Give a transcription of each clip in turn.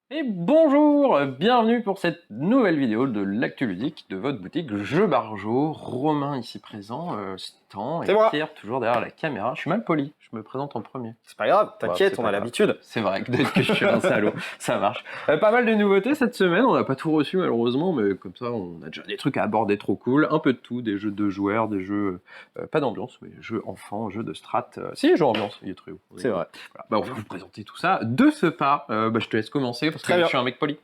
Et bonjour, bienvenue pour cette nouvelle vidéo de l'actu ludique de votre boutique Jeux Barjo. Romain ici présent, Stan et C'est moi. Pierre toujours derrière la caméra. Je suis mal poli, je me présente en premier. C'est pas grave, t'inquiète, c'est on pas a grave. l'habitude. C'est vrai que peut-être que je suis un salaud, ça marche. Pas mal de nouveautés cette semaine, on n'a pas tout reçu malheureusement, mais comme ça on a déjà des trucs à aborder trop cool. Un peu de tout, des jeux de joueurs, des jeux, pas d'ambiance, mais jeux enfants, jeux de strat. Si, jeux ambiance, il est très haut. C'est vrai. Voilà. Bah, on va vous présenter tout ça de ce pas. Je te laisse commencer parce que Très bien. je suis un mec poli.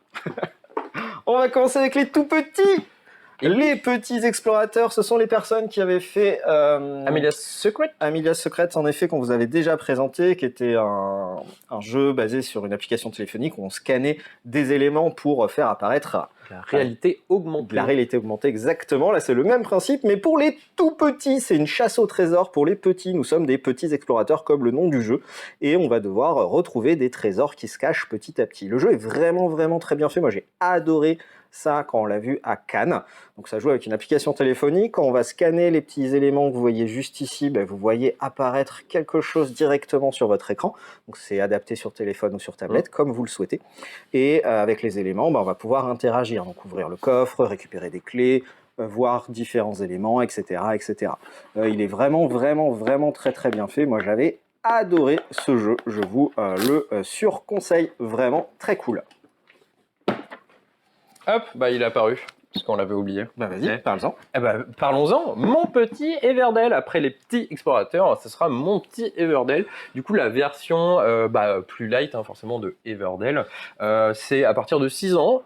On va commencer avec les tout petits. Et les petits explorateurs, ce sont les personnes qui avaient fait Amelia's Secret. Amelia's Secret, en effet, qu'on vous avait déjà présenté, qui était un jeu basé sur une application téléphonique où on scannait des éléments pour faire apparaître La réalité augmentée. la réalité augmentée, exactement. Là, c'est le même principe, mais pour les tout petits, c'est une chasse au trésor pour les petits. Nous sommes des petits explorateurs, comme le nom du jeu, et on va devoir retrouver des trésors qui se cachent petit à petit. Le jeu est vraiment, vraiment très bien fait. Moi, j'ai adoré ça quand on l'a vu à Cannes. Donc ça joue avec une application téléphonique. Quand on va scanner les petits éléments que vous voyez juste ici, vous voyez apparaître quelque chose directement sur votre écran. Donc c'est adapté sur téléphone ou sur tablette, comme vous le souhaitez. Et avec les éléments, on va pouvoir interagir. Donc ouvrir le coffre, récupérer des clés, voir différents éléments, etc. etc. Il est vraiment, vraiment, vraiment très très bien fait. Moi j'avais adoré ce jeu. Je vous le surconseille. Vraiment très cool. Hop, il est apparu, parce qu'on l'avait oublié. Vas-y, parle-en. Parlons-en. Mon petit Everdell, après les petits explorateurs, ce sera mon petit Everdell. Du coup, la version plus light, forcément, de Everdell, c'est à partir de 6 ans.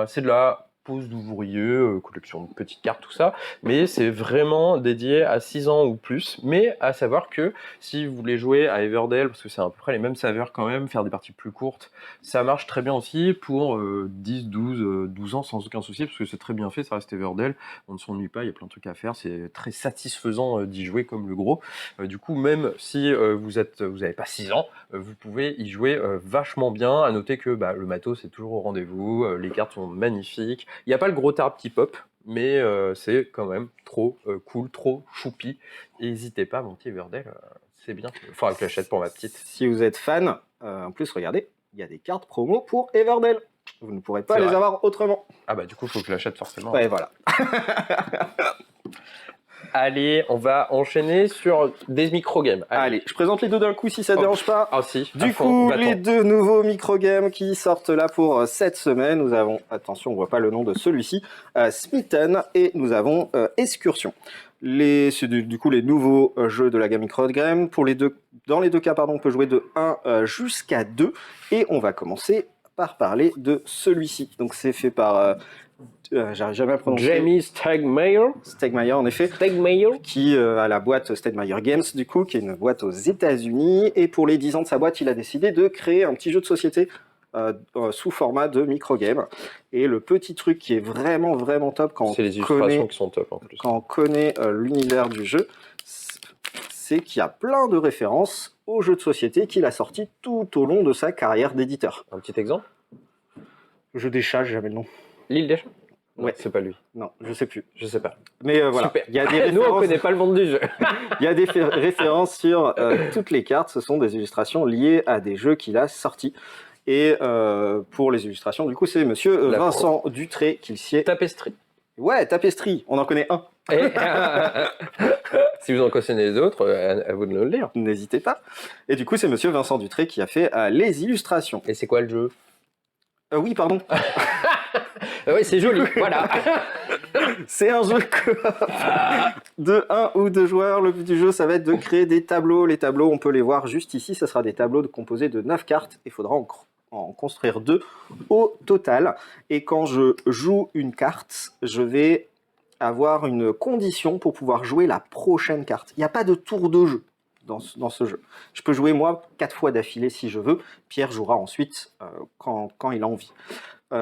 C'est de la pose d'ouvrier, collection de petites cartes, tout ça, mais c'est vraiment dédié à 6 ans ou plus. Mais à savoir que si vous voulez jouer à Everdell, parce que c'est à peu près les mêmes saveurs quand même, faire des parties plus courtes, ça marche très bien aussi pour 10, 12 ans sans aucun souci, parce que c'est très bien fait, ça reste Everdell, on ne s'ennuie pas, il y a plein de trucs à faire, c'est très satisfaisant d'y jouer comme le gros. Du coup, même si vous n'avez pas 6 ans, vous pouvez y jouer vachement bien. À noter que le matos c'est toujours au rendez-vous, les cartes sont magnifiques, il n'y a pas le gros tarp qui pop, mais c'est quand même trop cool, trop choupi. N'hésitez pas, mon petit Everdell, c'est bien. Il faudra que je l'achète pour ma petite. Si vous êtes fan, en plus, regardez, il y a des cartes promo pour Everdell. Vous ne pourrez pas les avoir autrement. Du coup, il faut que je l'achète forcément. Ouais, voilà. Allez, on va enchaîner sur des micro-games. Allez, je présente les deux d'un coup si ça ne dérange pas. Ah si. Du coup, les deux nouveaux micro-games qui sortent là pour cette semaine. Nous avons, attention, on ne voit pas le nom de celui-ci, Smitten, et nous avons Excursion. C'est du coup les nouveaux jeux de la gamme micro-game. Dans les deux cas, on peut jouer de 1 jusqu'à 2. Et on va commencer par parler de celui-ci. Donc c'est fait par... j'arrive jamais à prononcer. Jamie Stegmaier. Stegmaier, en effet. Stegmaier. Qui a la boîte Stegmaier Games, du coup, qui est une boîte aux États-Unis. Et pour les 10 ans de sa boîte, il a décidé de créer un petit jeu de société sous format de microgame. Et le petit truc qui est vraiment, vraiment top quand c'est les illustrations qui sont top en plus. Quand on connaît l'univers du jeu, c'est qu'il y a plein de références aux jeux de société qu'il a sortis tout au long de sa carrière d'éditeur. Un petit exemple? Jeu des chats, j'ai jamais le nom. L'île des chats? Ouais. C'est pas lui. Non, je sais plus. Je sais pas. Mais voilà. Super. Il y a des Nous, on connaît pas le monde du jeu. Il y a des références sur toutes les cartes. Ce sont des illustrations liées à des jeux qu'il a sortis. Et pour les illustrations, du coup, c'est monsieur Vincent Dutré qui s'y est... Tapestry. Ouais, Tapestry. On en connaît un. Si vous en connaissez d'autres, à vous de nous le dire. N'hésitez pas. Et du coup, c'est monsieur Vincent Dutré qui a fait les illustrations. Et c'est quoi le jeu? Oui, pardon. Oui, c'est joli, voilà. C'est un jeu de 1 ou 2 joueurs. Le but du jeu, ça va être de créer des tableaux. Les tableaux, on peut les voir juste ici. Ça sera des tableaux composés de 9 cartes. Il faudra en construire 2 au total. Et quand je joue une carte, je vais avoir une condition pour pouvoir jouer la prochaine carte. Il n'y a pas de tour de jeu dans ce jeu. Je peux jouer, moi, 4 fois d'affilée si je veux. Pierre jouera ensuite quand il a envie.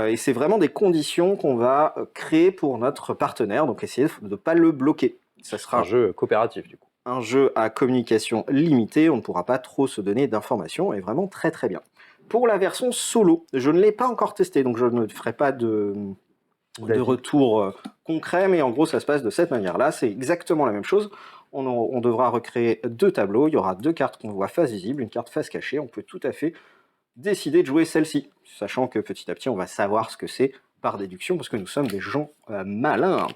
Et c'est vraiment des conditions qu'on va créer pour notre partenaire, donc essayer de ne pas le bloquer. Ça sera un jeu coopératif du coup. Un jeu à communication limitée, on ne pourra pas trop se donner d'informations, et vraiment très très bien. Pour la version solo, je ne l'ai pas encore testé, donc je ne ferai pas de retour concret, mais en gros ça se passe de cette manière-là, c'est exactement la même chose. On devra recréer 2 tableaux, il y aura 2 cartes qu'on voit face visible, une carte face cachée, on peut tout à fait décidé de jouer celle-ci, sachant que petit à petit, on va savoir ce que c'est par déduction, parce que nous sommes des gens malins.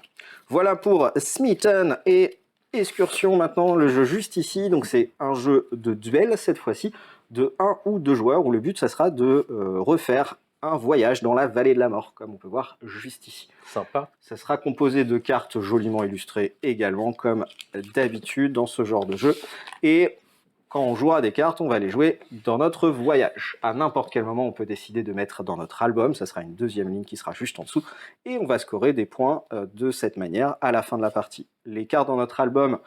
Voilà pour Smitten et Excursion. Maintenant, le jeu juste ici, donc c'est un jeu de duel cette fois-ci, de 1 ou 2 joueurs, où le but, ça sera de refaire un voyage dans la vallée de la mort, comme on peut voir juste ici. Sympa. Ça sera composé de cartes joliment illustrées également, comme d'habitude dans ce genre de jeu. Et quand on jouera des cartes, on va les jouer dans notre voyage. À n'importe quel moment, on peut décider de mettre dans notre album, ça sera une deuxième ligne qui sera juste en dessous, et on va scorer des points de cette manière à la fin de la partie. Les cartes dans notre album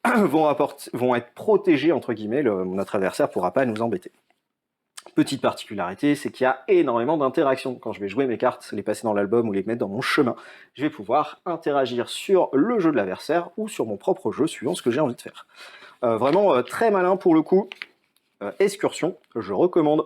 vont être protégées, entre guillemets, notre adversaire ne pourra pas nous embêter. Petite particularité, c'est qu'il y a énormément d'interactions. Quand je vais jouer mes cartes, les passer dans l'album ou les mettre dans mon chemin, je vais pouvoir interagir sur le jeu de l'adversaire ou sur mon propre jeu, suivant ce que j'ai envie de faire. Vraiment très malin pour le coup. Excursion, je recommande.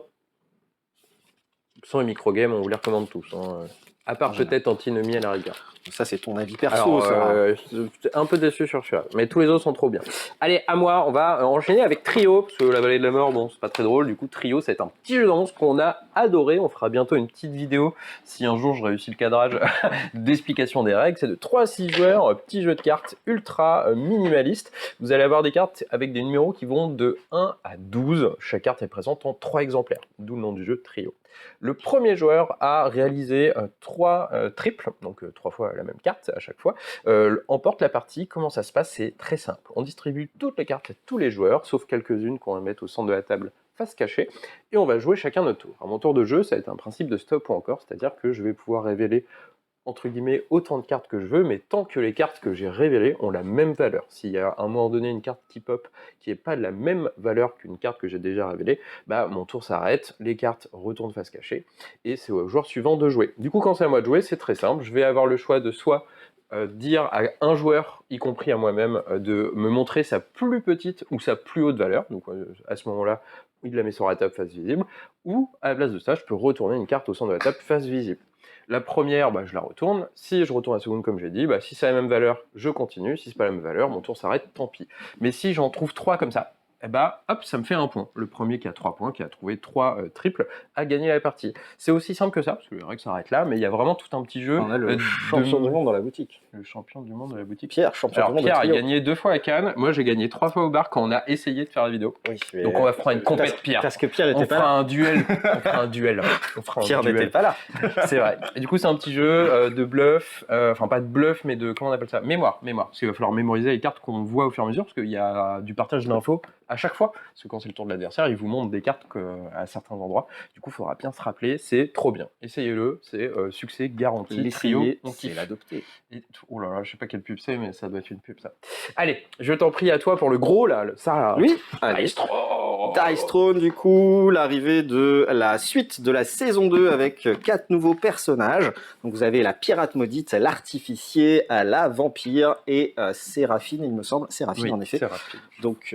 Sans les microgames, on vous les recommande tous. Hein. À part peut-être Antinomie à la rigueur. Ça, c'est ton avis perso. Alors, j'étais un peu déçu sur celui-là, mais tous les autres sont trop bien. Allez, à moi, on va enchaîner avec Trio, parce que la vallée de la mort, bon, c'est pas très drôle. Du coup, Trio, c'est un petit jeu d'annonce qu'on a adoré. On fera bientôt une petite vidéo, si un jour je réussis le cadrage, d'explication des règles. C'est de 3 à 6 joueurs, petit jeu de cartes ultra minimaliste. Vous allez avoir des cartes avec des numéros qui vont de 1 à 12. Chaque carte est présente en 3 exemplaires, d'où le nom du jeu Trio. Le premier joueur a réalisé 3 triples, donc 3 fois la même carte à chaque fois, emporte la partie. Comment ça se passe? C'est très simple. On distribue toutes les cartes à tous les joueurs, sauf quelques-unes qu'on va mettre au centre de la table face cachée, et on va jouer chacun notre tour. Alors, mon tour de jeu, ça va être un principe de stop ou encore, c'est-à-dire que je vais pouvoir révéler entre guillemets autant de cartes que je veux, mais tant que les cartes que j'ai révélées ont la même valeur. S'il y a à un moment donné une carte type up qui n'est pas de la même valeur qu'une carte que j'ai déjà révélée, bah mon tour s'arrête, les cartes retournent face cachée, et c'est au joueur suivant de jouer. Du coup, quand c'est à moi de jouer, c'est très simple, je vais avoir le choix de soit dire à un joueur, y compris à moi-même, de me montrer sa plus petite ou sa plus haute valeur, donc à ce moment-là, il la met sur la table face visible, ou à la place de ça, je peux retourner une carte au centre de la table face visible. La première, bah, je la retourne. Si je retourne la seconde, comme j'ai dit, bah, si c'est la même valeur, je continue. Si c'est pas la même valeur, mon tour s'arrête, tant pis. Mais si j'en trouve 3 comme ça, eh bah, hop, ça me fait 1 point. Le premier qui a 3 points, qui a trouvé 3 triples, a gagné la partie. C'est aussi simple que ça, parce que les règles s'arrêtent là, mais il y a vraiment tout un petit jeu. On a le champion du monde dans la boutique. Le champion du monde de la boutique. Pierre, champion du monde. Pierre a gagné 2 fois à Cannes. Moi, j'ai gagné 3 fois au bar quand on a essayé de faire la vidéo. Oui, donc on va faire une compète Pierre. Parce que Pierre on n'était pas fera là. un duel. On fera un duel. Pierre n'était pas là. C'est vrai. Et du coup, c'est un petit jeu de bluff. Enfin, pas de bluff, mais de, comment on appelle ça? Mémoire. Parce qu'il va falloir mémoriser les cartes qu'on voit au fur et à mesure, parce qu'il y a du partage d'infos à chaque fois. Parce que quand c'est le tour de l'adversaire, il vous montre des cartes à certains endroits. Du coup, il faudra bien se rappeler. C'est trop bien. Essayez-le. C'est succès garanti. Trio, on kiffe. L'adopter. Oh là là, je sais pas quelle pub c'est, mais ça doit être une pub, ça. Allez, je t'en prie à toi pour le gros, là. Ça, oui, Dice Throne. Dice Throne, du coup, l'arrivée de la suite de la saison 2 avec 4 nouveaux personnages. Donc vous avez la pirate maudite, l'artificier, la vampire et Séraphine, il me semble. Séraphine, oui, en effet. Séraphine. Donc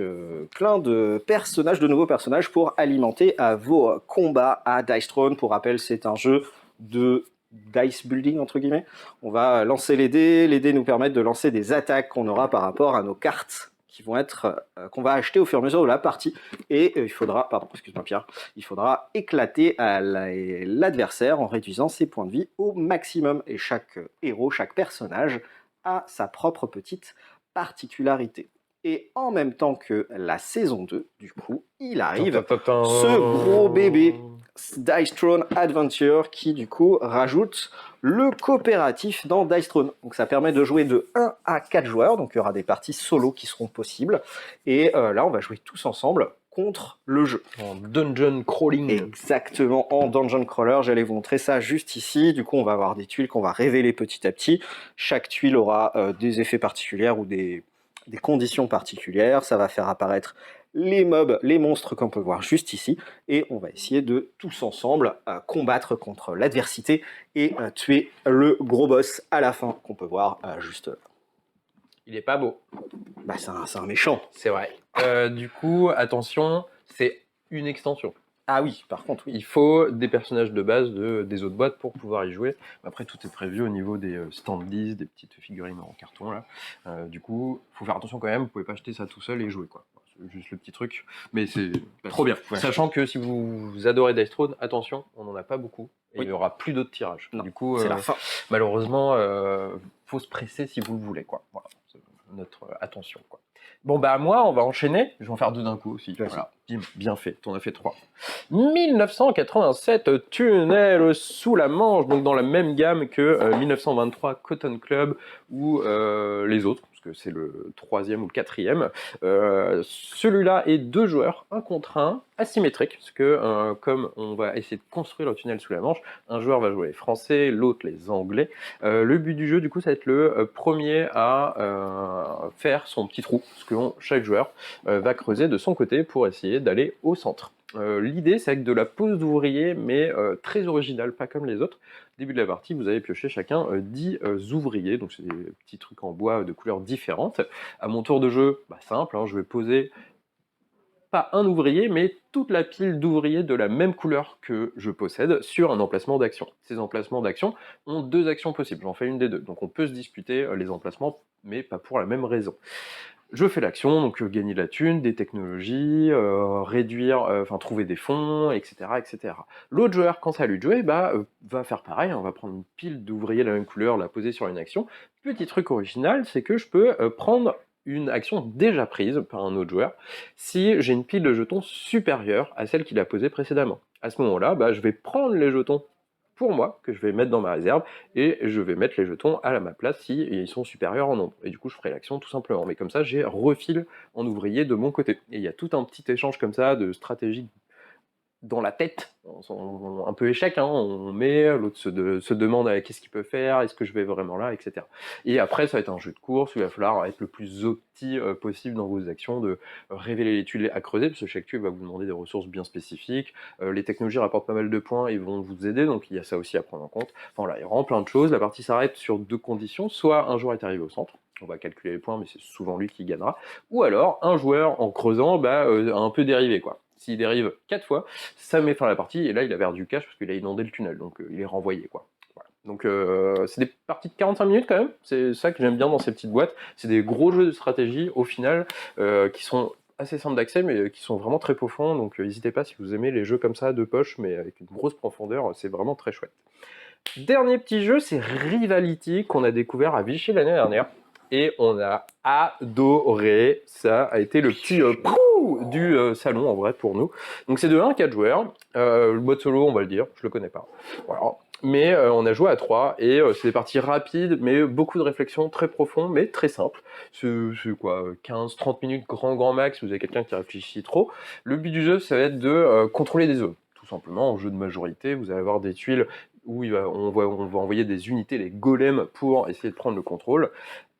plein de personnages, de nouveaux personnages pour alimenter vos combats à Dice Throne. Pour rappel, c'est un jeu de dice building entre guillemets. On va lancer les dés nous permettent de lancer des attaques qu'on aura par rapport à nos cartes qui vont être qu'on va acheter au fur et à mesure de la partie, et il faudra, pardon, excuse-moi Pierre, il faudra éclater l'adversaire en réduisant ses points de vie au maximum, et chaque héros, chaque personnage a sa propre petite particularité. Et en même temps que la saison 2, du coup, il arrive ce gros bébé Dice Throne Adventure qui, du coup, rajoute le coopératif dans Dice Throne. Donc ça permet de jouer de 1 à 4 joueurs, donc il y aura des parties solo qui seront possibles. Et là, on va jouer tous ensemble contre le jeu. En dungeon crawling. Exactement, en dungeon crawler. J'allais vous montrer ça juste ici. Du coup, on va avoir des tuiles qu'on va révéler petit à petit. Chaque tuile aura des effets particuliers ou des conditions particulières. Ça va faire apparaître les mobs, les monstres qu'on peut voir juste ici, et on va essayer de tous ensemble combattre contre l'adversité et tuer le gros boss à la fin qu'on peut voir juste là. Il est pas beau. Bah, c'est un méchant. C'est vrai. Du coup, attention, c'est une extension. Ah oui, par contre, oui. Il faut des personnages de base des autres boîtes pour pouvoir y jouer. Après, tout est prévu au niveau des standees, des petites figurines en carton. Là. Du coup, il faut faire attention quand même, vous pouvez pas acheter ça tout seul et jouer, quoi. c'est juste le petit truc, mais c'est trop bien. Ouais. Sachant que si vous adorez Dice Throne, attention, on n'en a pas beaucoup, et il n'y aura plus d'autres tirages. Non, du coup, c'est la fin. malheureusement, faut se presser si vous le voulez, quoi. Voilà, c'est notre attention, quoi. Bon, bah, moi, on va enchaîner. Je vais en faire 2 d'un coup aussi. Voilà, bim, bien fait. T'en as fait 3. 1987, Tunnel sous la Manche, donc dans la même gamme que 1923 Cotton Club ou les autres, parce que c'est le 3e ou le 4e. Celui-là est 2 joueurs, 1 contre 1, asymétrique, parce que comme on va essayer de construire le tunnel sous la Manche, un joueur va jouer les Français, l'autre les Anglais. Le but du jeu, du coup, ça va être le premier à faire son petit trou, parce que chaque joueur va creuser de son côté pour essayer d'aller au centre. L'idée, c'est avec de la pose d'ouvrier, mais très originale, pas comme les autres. Début de la partie, vous allez piocher chacun 10 ouvriers, donc c'est des petits trucs en bois de couleurs différentes. À mon tour de jeu, simple, je vais poser pas un ouvrier, mais toute la pile d'ouvriers de la même couleur que je possède sur un emplacement d'action. Ces emplacements d'action ont 2 actions possibles, j'en fais une des 2. Donc on peut se disputer les emplacements, mais pas pour la même raison. Je fais l'action, donc gagner de la thune, des technologies, trouver des fonds, etc. etc. L'autre joueur, quand c'est à lui de jouer, va faire pareil, on va prendre une pile d'ouvriers de la même couleur, la poser sur une action. Petit truc original, c'est que je peux prendre une action déjà prise par un autre joueur si j'ai une pile de jetons supérieure à celle qu'il a posée précédemment. À ce moment-là, je vais prendre les jetons pour moi, que je vais mettre dans ma réserve, et je vais mettre les jetons à ma place si ils sont supérieurs en nombre. Et du coup, je ferai l'action tout simplement. Mais comme ça, j'ai refil en ouvrier de mon côté. Et il y a tout un petit échange comme ça de stratégie dans la tête, un peu échec, on met, l'autre se demande qu'est-ce qu'il peut faire, est-ce que je vais vraiment là, etc. Et après, ça va être un jeu de course où il va falloir être le plus opti possible dans vos actions, de révéler les tuiles à creuser, parce que chaque tuile va vous demander des ressources bien spécifiques. Les technologies rapportent pas mal de points et vont vous aider, donc il y a ça aussi à prendre en compte. Enfin voilà, il y a vraiment plein de choses. La partie s'arrête sur 2 conditions, soit un joueur est arrivé au centre, on va calculer les points, mais c'est souvent lui qui gagnera, ou alors un joueur, en creusant, a un peu dérivé, quoi. S'il dérive 4 fois, ça met fin à la partie, et là il a perdu du cash parce qu'il a inondé le tunnel, donc il est renvoyé, quoi. Voilà. Donc c'est des parties de 45 minutes quand même, c'est ça que j'aime bien dans ces petites boîtes, c'est des gros jeux de stratégie au final, qui sont assez simples d'accès, mais qui sont vraiment très profonds, donc n'hésitez pas si vous aimez les jeux comme ça, de poche, mais avec une grosse profondeur, c'est vraiment très chouette. Dernier petit jeu, c'est Rivality, qu'on a découvert à Vichy l'année dernière. Et on a adoré, ça a été le petit du salon en vrai pour nous. Donc c'est de 1 à 4 joueurs, le mode solo on va le dire, je le connais pas. Voilà. Mais on a joué à 3 et c'est des parties rapides, mais beaucoup de réflexion, très profond, mais très simple. C'est quoi, 15-30 minutes grand max, si vous avez quelqu'un qui réfléchit trop. Le but du jeu, ça va être de contrôler des zones. Tout simplement, en jeu de majorité, vous allez avoir des tuiles où on va envoyer des unités, les golems, pour essayer de prendre le contrôle.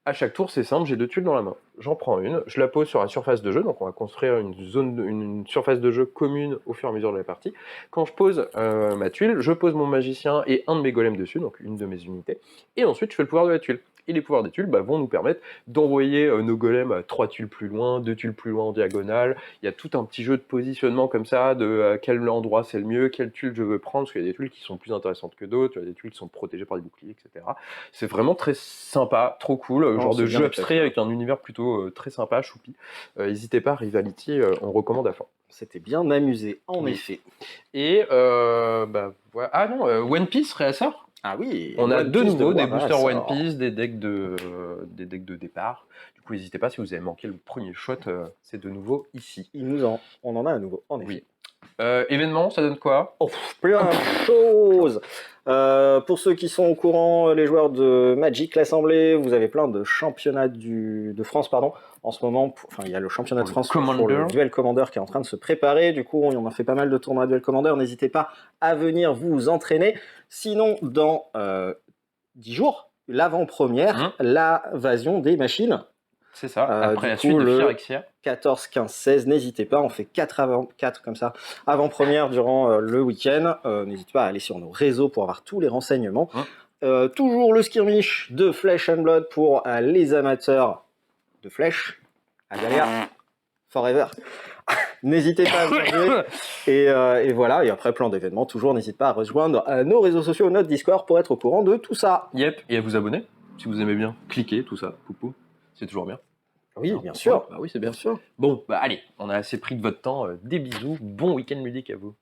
À chaque tour, c'est simple, j'ai 2 tuiles dans la main. J'en prends une, je la pose sur la surface de jeu, donc on va construire une surface de jeu commune au fur et à mesure de la partie. Quand je pose ma tuile, je pose mon magicien et un de mes golems dessus, donc une de mes unités, et ensuite je fais le pouvoir de la tuile. Et les pouvoirs des tuiles vont nous permettre d'envoyer nos golems 3 tuiles plus loin, 2 tuiles plus loin en diagonale. Il y a tout un petit jeu de positionnement comme ça, de quel endroit c'est le mieux, quelle tuile je veux prendre, parce qu'il y a des tuiles qui sont plus intéressantes que d'autres, il y a des tuiles qui sont protégées par des boucliers, etc. C'est vraiment très sympa, trop cool, genre de jeu abstrait avec un univers plutôt très sympa, choupi. N'hésitez pas, Rivality, on recommande à fond. C'était bien amusé, en effet. Et voilà. Ah non, One Piece réassort. Ah oui, on a de nouveau des boosters One Piece, des decks de départ. Du coup, n'hésitez pas si vous avez manqué le premier shot, c'est de nouveau ici. On en a à nouveau, en effet. Oui. Événement, ça donne quoi? Plein de choses. Pour ceux qui sont au courant, les joueurs de Magic l'Assemblée, vous avez plein de championnats de France, pardon. En ce moment, il y a le championnat de France pour le Duel Commander qui est en train de se préparer. Du coup, on a fait pas mal de tournois Duel Commander. N'hésitez pas à venir vous entraîner. Sinon, dans 10 jours, l'avant-première, l'invasion des machines. C'est ça, après la suite de Phyrexia. 14, 15, 16, n'hésitez pas, on fait 4 comme ça, avant-première durant le week-end. N'hésitez pas à aller sur nos réseaux pour avoir tous les renseignements. Toujours le skirmish de Flesh and Blood pour les amateurs de flèches. À galère, forever. N'hésitez pas à venir jouer. Et voilà, et après plein d'événements, toujours n'hésitez pas à rejoindre nos réseaux sociaux, notre Discord pour être au courant de tout ça. Yep, et à vous abonner, si vous aimez bien. Cliquez, tout ça, poupou, c'est toujours bien. Oui, Non, bien sûr. bah oui, c'est bien. Bien sûr. Bon, bah allez, on a assez pris de votre temps. Des bisous, bon week-end ludique à vous.